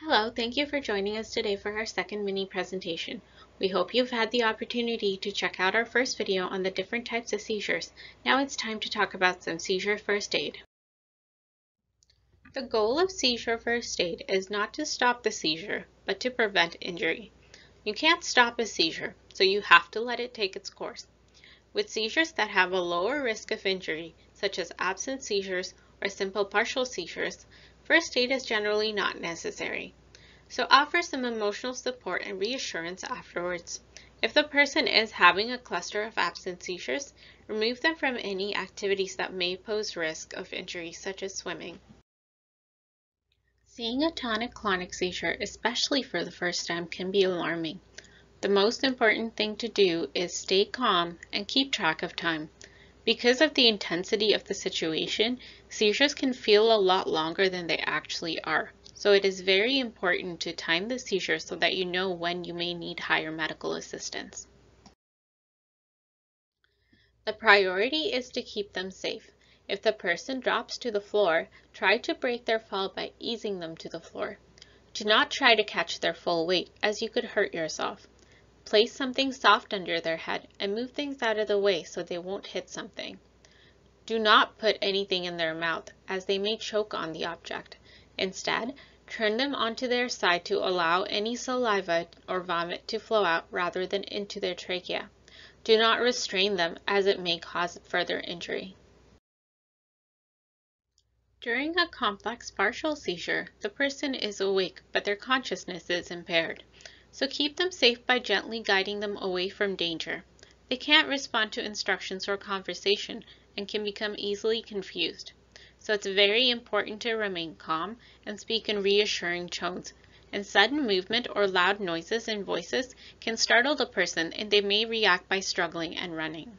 Hello, thank you for joining us today for our second mini presentation. We hope you've had the opportunity to check out our first video on the different types of seizures. Now it's time to talk about some seizure first aid. The goal of seizure first aid is not to stop the seizure, but to prevent injury. You can't stop a seizure, so you have to let it take its course. With seizures that have a lower risk of injury, such as absence seizures or simple partial seizures, first aid is generally not necessary. So offer some emotional support and reassurance afterwards. If the person is having a cluster of absence seizures, remove them from any activities that may pose risk of injury, such as swimming. Seeing a tonic-clonic seizure, especially for the first time, can be alarming. The most important thing to do is stay calm and keep track of time. Because of the intensity of the situation, seizures can feel a lot longer than they actually are. So it is very important to time the seizure so that you know when you may need higher medical assistance. The priority is to keep them safe. If the person drops to the floor, try to break their fall by easing them to the floor. Do not try to catch their full weight, as you could hurt yourself. Place something soft under their head and move things out of the way so they won't hit something. Do not put anything in their mouth, as they may choke on the object. Instead, turn them onto their side to allow any saliva or vomit to flow out rather than into their trachea. Do not restrain them, as it may cause further injury. During a complex partial seizure, the person is awake, but their consciousness is impaired. So keep them safe by gently guiding them away from danger. They can't respond to instructions or conversation and can become easily confused. So it's very important to remain calm and speak in reassuring tones. And sudden movement or loud noises and voices can startle the person, and they may react by struggling and running.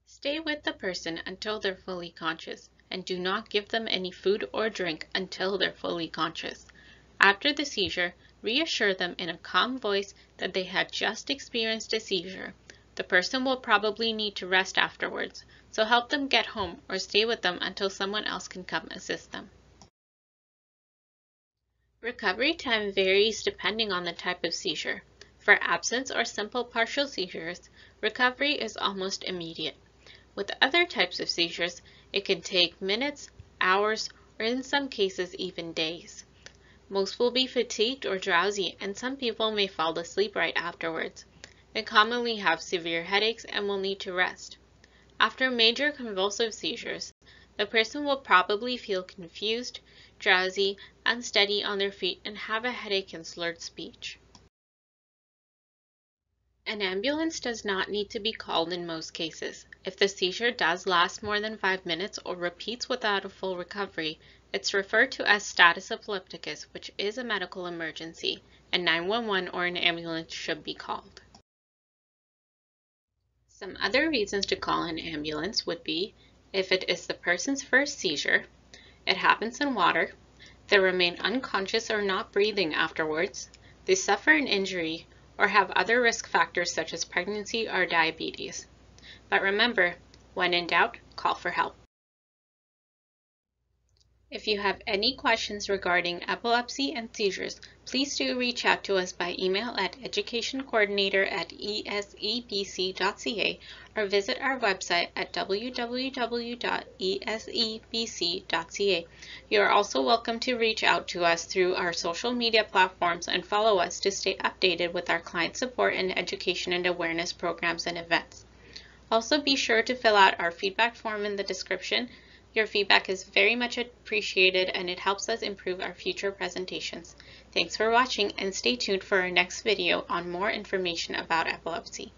Stay with the person until they're fully conscious, and do not give them any food or drink until they're fully conscious. After the seizure, reassure them in a calm voice that they had just experienced a seizure. The person will probably need to rest afterwards, so help them get home or stay with them until someone else can come assist them. Recovery time varies depending on the type of seizure. For absence or simple partial seizures, recovery is almost immediate. With other types of seizures, it can take minutes, hours, or in some cases even days. Most will be fatigued or drowsy, and some people may fall asleep right afterwards. They commonly have severe headaches and will need to rest. After major convulsive seizures, the person will probably feel confused, drowsy, unsteady on their feet, and have a headache and slurred speech. An ambulance does not need to be called in most cases. If the seizure does last more than 5 minutes or repeats without a full recovery, it's referred to as status epilepticus, which is a medical emergency, and 911 or an ambulance should be called. Some other reasons to call an ambulance would be if it is the person's first seizure, it happens in water, they remain unconscious or not breathing afterwards, they suffer an injury, or have other risk factors such as pregnancy or diabetes. But remember, when in doubt, call for help. If you have any questions regarding epilepsy and seizures, please do reach out to us by email at educationcoordinator@esebc.ca or visit our website at www.esebc.ca. You are also welcome to reach out to us through our social media platforms and follow us to stay updated with our client support and education and awareness programs and events. Also, be sure to fill out our feedback form in the description. Your feedback is very much appreciated and it helps us improve our future presentations. Thanks for watching and stay tuned for our next video on more information about epilepsy.